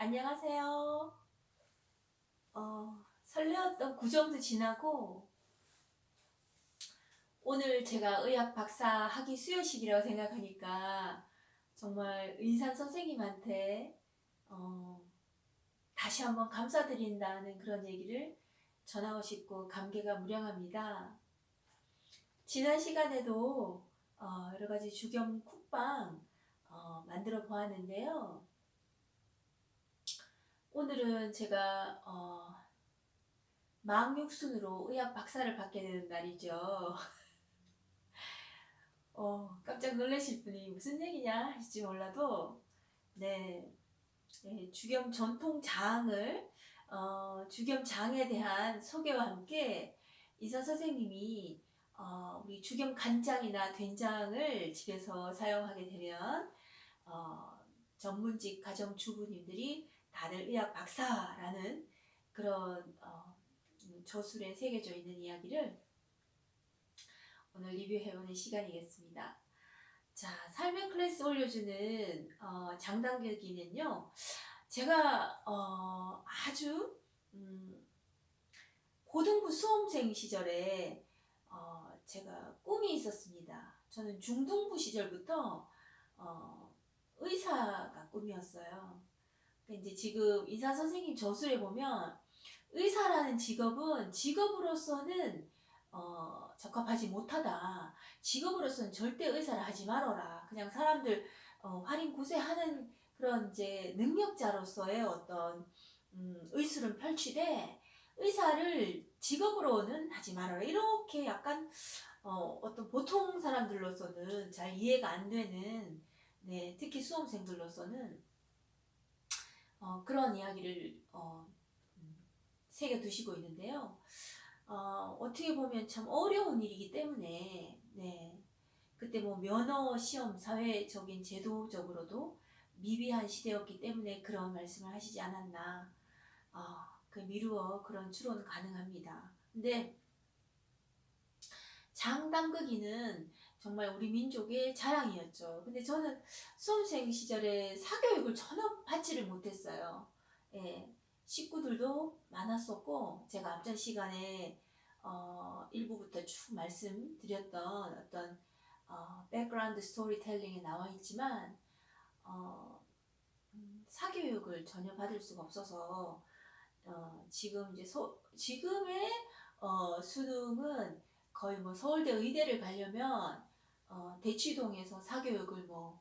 안녕하세요. 설레었던 구정도 지나고 오늘 제가 의학 박사 학위 수여식이라고 생각하니까 정말 의사 선생님한테 어, 다시 한번 감사드린다는 그런 얘기를 전하고 싶고 감개가 무량합니다. 지난 시간에도 여러 가지 주겸 쿡방 만들어 보았는데요. 오늘은 제가 망육순으로 의학 박사를 받게 되는 날이죠. 깜짝 놀라실 분이 무슨 얘기냐 하실지 몰라도, 네, 주겸 전통장을, 주겸장에 대한 소개와 함께 의사 선생님이 우리 주겸 간장이나 된장을 집에서 사용하게 되면 전문직 가정주부님들이 다들 의학 박사라는 그런 저술에 새겨져 있는 이야기를 오늘 리뷰해보는 시간이겠습니다. 자, 삶의 클래스 올려주는 장단격기는요. 제가 아주 고등부 수험생 시절에 제가 꿈이 있었습니다. 저는 중등부 시절부터 의사가 꿈이었어요. 근데 이제 지금 의사 선생님 저술에 보면 의사라는 직업은 직업으로서는 적합하지 못하다. 직업으로서는 절대 의사를 하지 말아라. 그냥 사람들 활인 구세하는 그런 이제 능력자로서의 어떤 의술은 펼치되 의사를 직업으로는 하지 말아라. 이렇게 약간 어떤 보통 사람들로서는 잘 이해가 안 되는, 네, 특히 수험생들로서는 그런 이야기를 새겨두시고 있는데요. 어떻게 보면 참 어려운 일이기 때문에, 네, 그때 뭐 면허 시험 사회적인 제도적으로도 미비한 시대였기 때문에 그런 말씀을 하시지 않았나, 그 미루어 그런 추론 가능합니다. 근데 장담극이는 정말 우리 민족의 자랑이었죠. 근데 저는 수험생 시절에 사교육을 전혀 받지를 못했어요. 예, 식구들도 많았었고, 제가 앞전 시간에 일부부터 쭉 말씀드렸던 어떤 백그라운드 스토리텔링에 나와 있지만 사교육을 전혀 받을 수가 없어서 지금 이제 지금의 수능은 거의 뭐 서울대 의대를 가려면 대치동에서 사교육을 뭐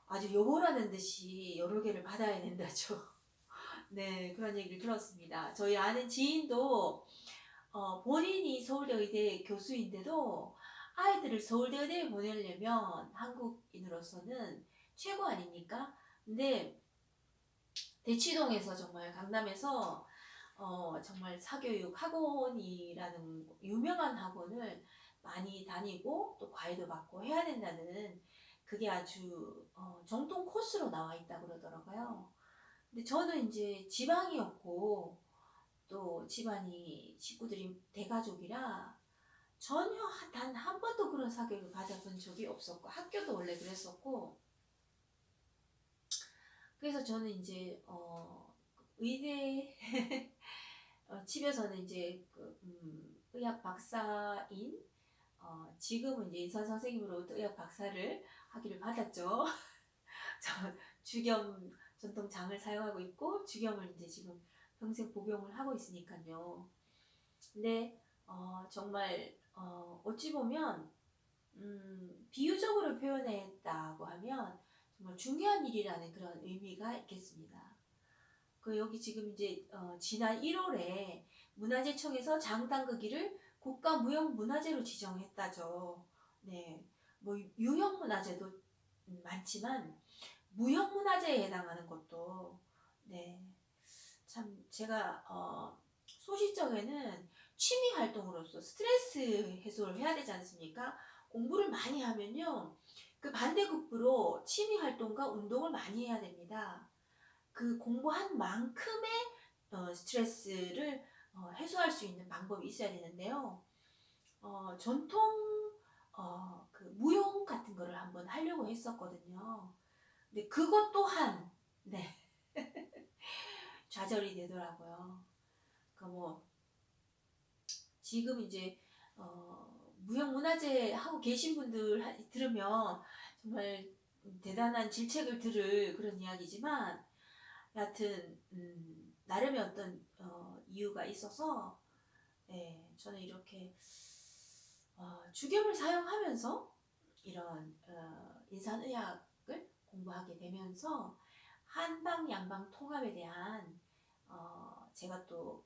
아주 요보라는 듯이 여러 개를 받아야 된다죠. 네, 그런 얘기를 들었습니다. 저희 아는 지인도 본인이 서울대 의대 교수인데도 아이들을 서울대 의대에 보내려면 한국인으로서는 최고 아닙니까? 근데 대치동에서 정말 강남에서 정말 사교육 학원이라는 유명한 학원을 많이 다니고 또 과외도 받고 해야 된다는 그게 아주 정통 코스로 나와 있다고 그러더라고요. 근데 저는 이제 지방이었고 또 집안이 식구들이 대가족이라 전혀 단 한 번도 그런 사교육을 받아본 적이 없었고 학교도 원래 그랬었고 그래서 저는 이제 의대 집에서는 이제 의학 박사인 지금은 이제 의사 선생님으로부터 의학 박사를 학위를 받았죠. 저 주겸 전통장을 사용하고 있고 주겸을 이제 지금 평생 복용을 하고 있으니까요. 근데 정말 어찌 보면 비유적으로 표현했다고 하면 정말 중요한 일이라는 그런 의미가 있겠습니다. 그 여기 지금 이제 지난 1월에 문화재청에서 장단극기를 국가무형문화재로 지정했다죠. 네, 뭐 유형문화재도 많지만 무형문화재에 해당하는 것도, 네, 참 제가 소시적에는 취미 활동으로서 스트레스 해소를 해야 되지 않습니까? 공부를 많이 하면요, 그 반대급부로 취미 활동과 운동을 많이 해야 됩니다. 그 공부한 만큼의 스트레스를 해소할 수 있는 방법이 있어야 되는데요. 전통 그 무용 같은 거를 한번 하려고 했었거든요. 근데 그것 또한, 네, 좌절이 되더라고요. 그 뭐 지금 이제 무형문화재 하고 계신 분들 들으면 정말 대단한 질책을 들을 그런 이야기지만, 여하튼 나름의 어떤 이유가 있어서, 저는 이렇게 주겸을 사용하면서 이런 인산의학을 공부하게 되면서 한방 양방 통합에 대한 제가 또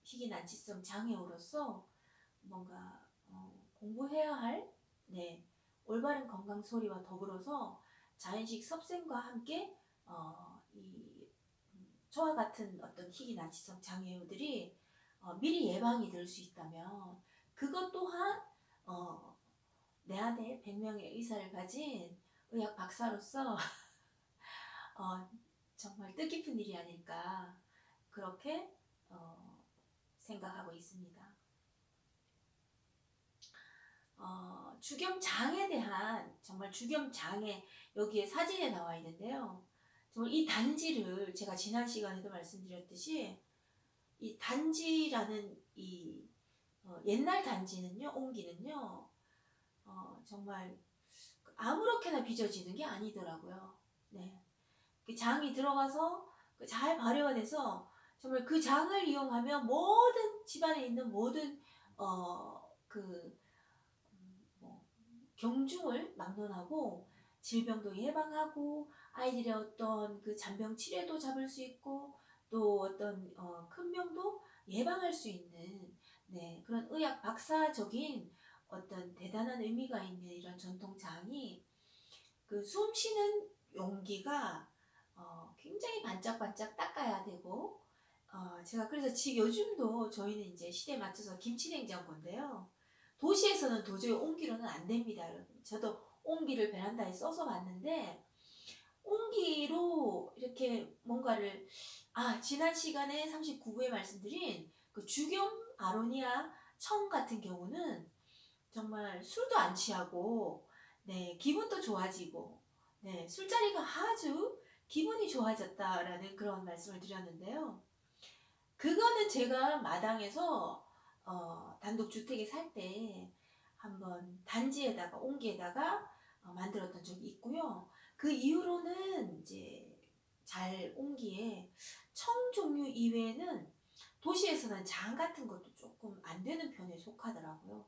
희귀난치성 장애우로서 뭔가 공부해야 할, 올바른 건강 소리와 더불어서 자연식 섭생과 함께 이 저와 같은 어떤 희귀난치성 장애우들이 미리 예방이 될 수 있다면, 그것 또한 내 안에 100명의 의사를 가진 의학 박사로서 정말 뜻깊은 일이 아닐까, 그렇게 생각하고 있습니다. 주겸장에 대한, 정말 주겸장에 여기에 사진에 나와 있는데요. 정말 이 단지를 제가 지난 시간에도 말씀드렸듯이, 이 단지라는 이 옛날 단지는요, 옹기는요, 정말 아무렇게나 빚어지는 게 아니더라고요. 그 장이 들어가서 잘 발효가 돼서 정말 그 장을 이용하면 모든 집안에 있는 모든 경중을 막론하고 질병도 예방하고 아이들의 어떤 그 잔병 치료도 잡을 수 있고 또 어떤 큰 병도 예방할 수 있는 그런 의학 박사적인 어떤 대단한 의미가 있는 이런 전통장이, 그 숨 쉬는 용기가 굉장히 반짝반짝 닦아야 되고, 제가 그래서 지금 요즘도 저희는 이제 시대에 맞춰서 김치냉장고인데요. 도시에서는 도저히 옹기로는 안 됩니다, 여러분. 저도 옹기를 베란다에 써서 봤는데, 옹기로 이렇게 뭔가를, 지난 시간에 39부에 말씀드린 그 주겸 아로니아 청 같은 경우는 정말 술도 안 취하고, 기분도 좋아지고, 술자리가 아주 기분이 좋아졌다라는 그런 말씀을 드렸는데요. 그거는 제가 마당에서 단독주택에 살 때 한번 단지에다가 옹기에다가 만들었던 적이 있고요. 그 이후로는 이제 잘 옹기에 청 종류 이외에는 도시에서는 장 같은 것도 조금 안 되는 편에 속하더라고요.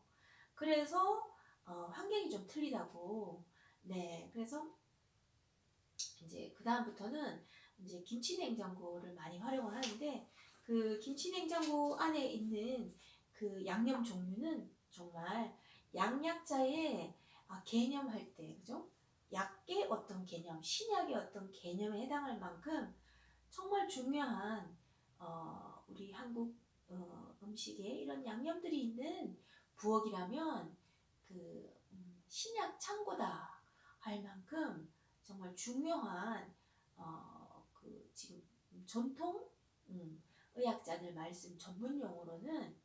그래서 환경이 좀 틀리다고. 그래서 이제 그 다음부터는 이제 김치냉장고를 많이 활용을 하는데, 그 김치냉장고 안에 있는 그 양념 종류는 정말 양약자의 개념할 때, 그죠? 약의 어떤 개념, 신약의 어떤 개념에 해당할 만큼 정말 중요한 우리 한국 음식에 이런 양념들이 있는 부엌이라면 그 신약 창고다 할 만큼 정말 중요한 그 지금 전통 의학자들 말씀 전문 용어로는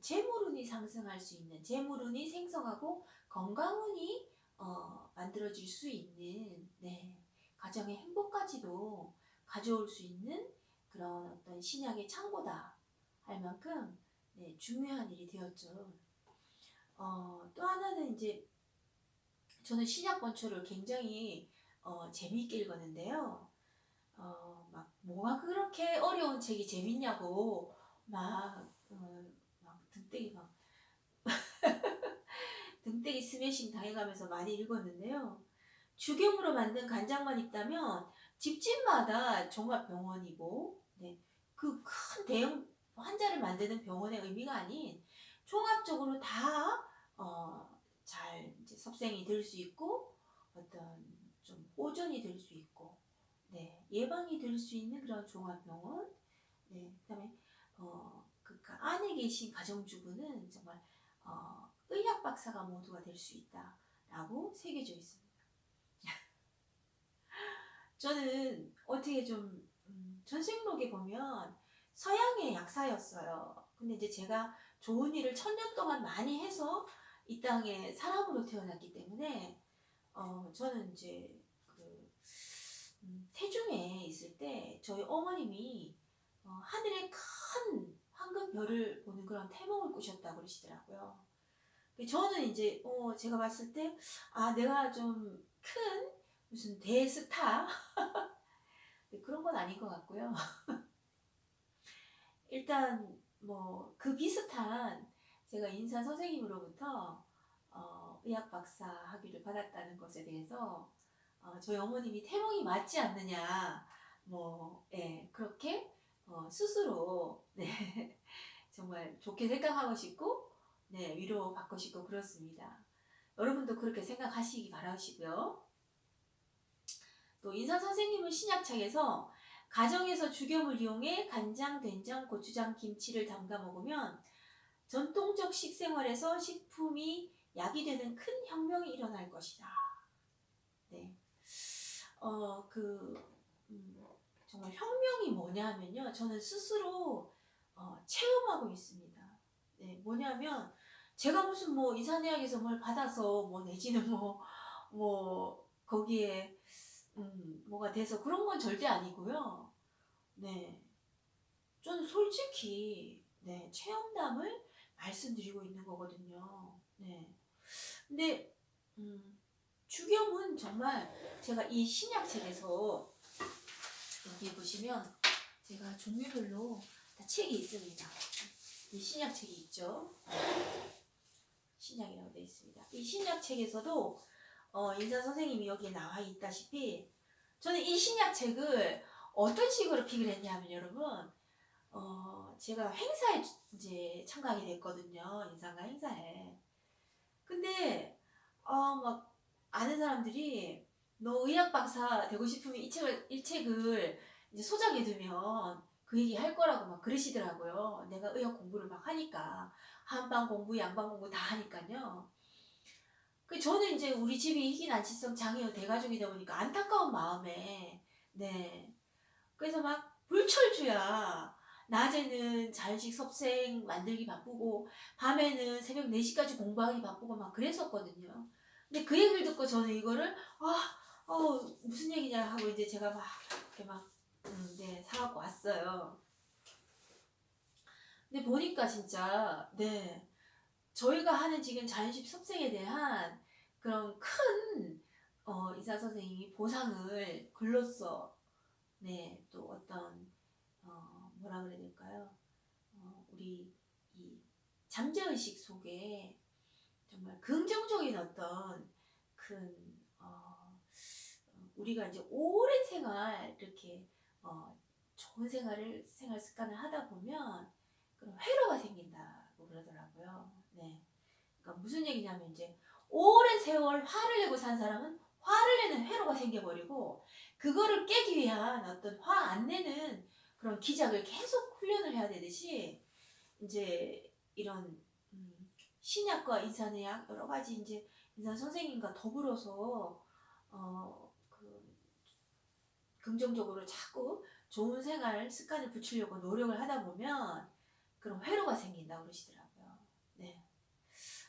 재물운이 상승할 수 있는, 재물운이 생성하고 건강운이 만들어질 수 있는, 가정의 행복까지도 가져올 수 있는 그런 어떤 신약의 창고다 할 만큼 중요한 일이 되었죠. 또 하나는 이제 저는 신약 권초를 굉장히 재미있게 읽었는데요. 막 뭐가 그렇게 어려운 책이 재밌냐고 막 등대기 막 등대기 스매싱 당해가면서 많이 읽었는데요. 주겸으로 만든 간장만 있다면 집집마다 종합병원이고, 그 큰 대형 환자를 만드는 병원의 의미가 아닌 종합적으로 다 잘 이제 섭생이 될 수 있고 어떤 좀 보존이 될 수 있고, 예방이 될 수 있는 그런 종합병원. 그다음에 그 안에 계신 가정주부는 정말 의학 박사가 모두가 될 수 있다라고 새겨져 있습니다. 저는 어떻게 좀 전생록에 보면 서양의 약사였어요. 근데 이제 제가 좋은 일을 1000년 동안 많이 해서 이 땅에 사람으로 태어났기 때문에 저는 이제 태중에 있을 때 저희 어머님이 하늘에 큰 황금별을 보는 그런 태몽을 꾸셨다고 그러시더라고요. 저는 이제 제가 봤을 때 내가 좀 큰 무슨 대스타 그런 건 아닌 것 같고요. 일단 뭐 그 비슷한 제가 인사 선생님으로부터 의학 박사 학위를 받았다는 것에 대해서 저희 어머님이 태몽이 맞지 않느냐 그렇게 스스로 정말 좋게 생각하고 싶고 위로받고 싶고 그렇습니다. 여러분도 그렇게 생각하시기 바라시고요. 또 인사 선생님은 신약책에서 가정에서 죽염을 이용해 간장, 된장, 고추장, 김치를 담가 먹으면 전통적 식생활에서 식품이 약이 되는 큰 혁명이 일어날 것이다. 네. 정말 혁명이 뭐냐 하면요. 저는 스스로 체험하고 있습니다. 네, 뭐냐면 제가 무슨 인사내학에서 뭘 받아서 내지는 거기에 뭐가 돼서 그런 건 절대 아니고요. 네. 저는 솔직히 체험담을 말씀드리고 있는 거거든요. 네. 근데 죽염은 정말 제가 이 신약책에서 여기 보시면 제가 종류별로 다 책이 있습니다. 이 신약책이 있죠. 신약이라고 되어 있습니다. 이 신약책에서도 인사 선생님이 여기에 나와 있다시피 저는 이 신약책을 어떤 식으로 픽을 했냐면 여러분 제가 행사에 이제 참가하게 됐거든요. 인상가 행사에. 근데 막 아는 사람들이 너 의학 박사 되고 싶으면 이 책을 이제 소장해 두면 그 얘기 할 거라고 막 그러시더라고요. 내가 의학 공부를 막 하니까 한방 공부, 양방 공부 다 하니까요. 저는 이제 우리 집이 희귀난치성 장애 대가족이다 보니까 안타까운 마음에 그래서 막 불철주야. 낮에는 자연식 섭생 만들기 바쁘고 밤에는 새벽 4시까지 공부하기 바쁘고 막 그랬었거든요. 근데 그 얘기를 듣고 저는 이거를 무슨 얘기냐 하고 이제 제가 막 이렇게 막 사갖고 왔어요. 근데 보니까 진짜 저희가 하는 지금 자연식 섭생에 대한 그런 큰 의사 선생님이 보상을 글로써 또 어떤 뭐라 그래야 될까요? 우리 이 잠재의식 속에 정말 긍정적인 어떤 큰 우리가 이제 오랜 생활 이렇게 좋은 생활 습관을 하다 보면 그런 회로가 생긴다고 그러더라고요. 그러니까 무슨 얘기냐면 이제 오랜 세월 화를 내고 산 사람은 화를 내는 회로가 생겨버리고 그거를 깨기 위한 어떤 화 안 내는 그런 기작을 계속 훈련을 해야 되듯이 이제 이런 신약과 인사내약 여러 가지 이제 인사 선생님과 더불어서 긍정적으로 자꾸 좋은 생활 습관을 붙이려고 노력을 하다 보면 그런 회로가 생긴다고 그러시더라고요.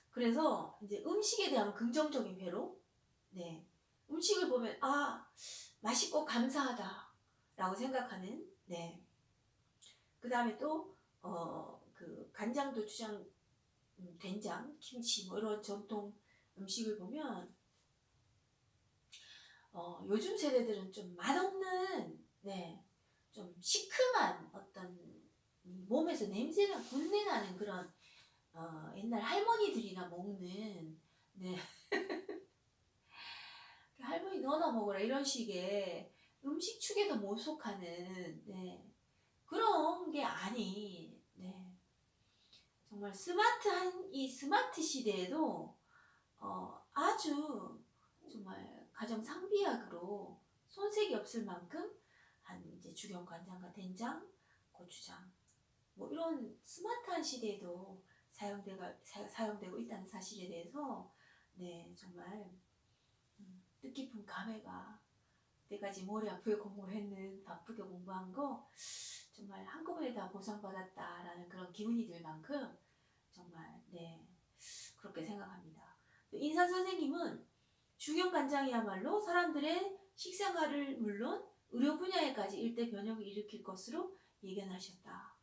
그래서 이제 음식에 대한 긍정적인 회로, 음식을 보면 맛있고 감사하다라고 생각하는, 그 다음에 또 그 간장도 주장, 된장, 김치 이런 전통 음식을 보면 요즘 세대들은 좀 맛없는, 좀 시큼한 어떤 몸에서 냄새나 군내 나는 그런 옛날 할머니들이나 먹는 할머니 너나 먹어라 이런 식의 음식 축에도 못 속하는 그런 게 아닌 정말 스마트한 이 스마트 시대에도 아주 정말 가정 상비약으로 손색이 없을 만큼 한 이제 죽염 간장과 된장, 고추장 이런 스마트한 시대에도 사용되고 있다는 사실에 대해서 정말 뜻깊은 감회가 그때까지 머리 아프게 공부했는 바쁘게 공부한 거 정말 한꺼번에 다 보상받았다라는 그런 기분이 들 만큼 정말 그렇게 생각합니다. 인사 선생님은 죽염 간장이야말로 사람들의 식생활을 물론 의료 분야에까지 일대 변형을 일으킬 것으로 예견하셨다.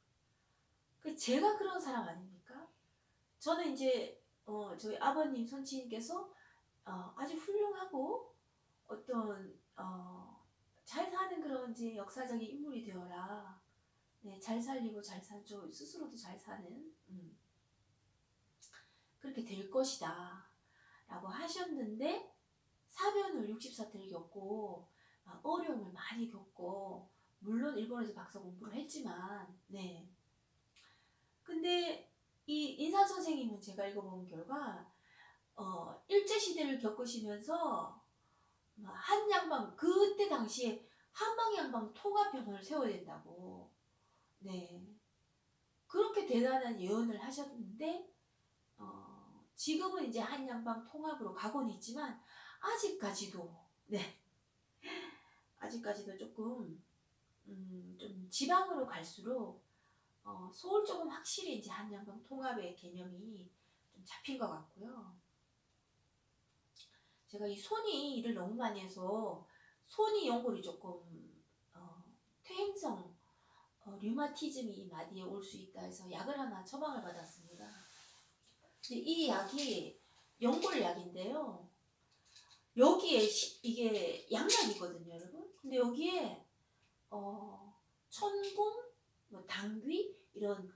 제가 그런 사람 아닙니까? 저는 이제 저희 아버님 손치님께서 아주 훌륭하고 어떤 잘 사는 그런 이제 역사적인 인물이 되어라. 네, 잘 살리고 잘 살죠. 스스로도 잘 사는 그렇게 될 것이다 라고 하셨는데 사변을 64태를 겪고 어려움을 많이 겪고 물론 일본에서 박사 공부를 했지만 네. 근데 이 인사 선생님은 제가 읽어본 결과 일제시대를 겪으시면서 한양방 그때 당시에 한방양방 통합병원을 세워야 된다고 네 그렇게 대단한 예언을 하셨는데 지금은 이제 한양방 통합으로 가고는 있지만 아직까지도 네 아직까지도 조금 좀 지방으로 갈수록 서울 쪽은 확실히 이제 한양방 통합의 개념이 좀 잡힌 것 같고요. 제가 이 손이 일을 너무 많이 해서 손이 연골이 조금 퇴행성 류마티즘이 마디에 올 수 있다 해서 약을 하나 처방을 받았습니다. 근데 이 약이 연골 약인데요. 여기에 이게 양약이거든요, 여러분. 근데 여기에 천공, 뭐 당귀 이런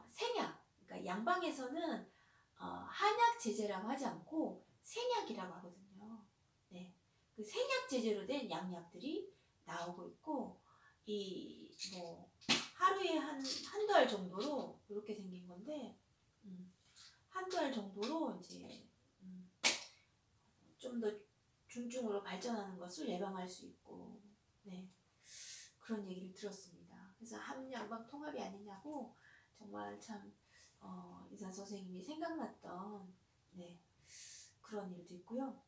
생약. 그러니까 양방에서는 한약 제제라고 하지 않고 생약이라고 하거든요. 네, 그 생약 제제로 된 양약들이 나오고 있고 이 뭐 하루에 한두 알 정도로 이렇게 생긴 건데 한두 알 정도로 이제 좀 더 중증으로 발전하는 것을 예방할 수 있고 네 그런 얘기를 들었습니다. 그래서 한양방 통합이 아니냐고 정말 참 의사 선생님이 생각났던 네 그런 일도 있고요.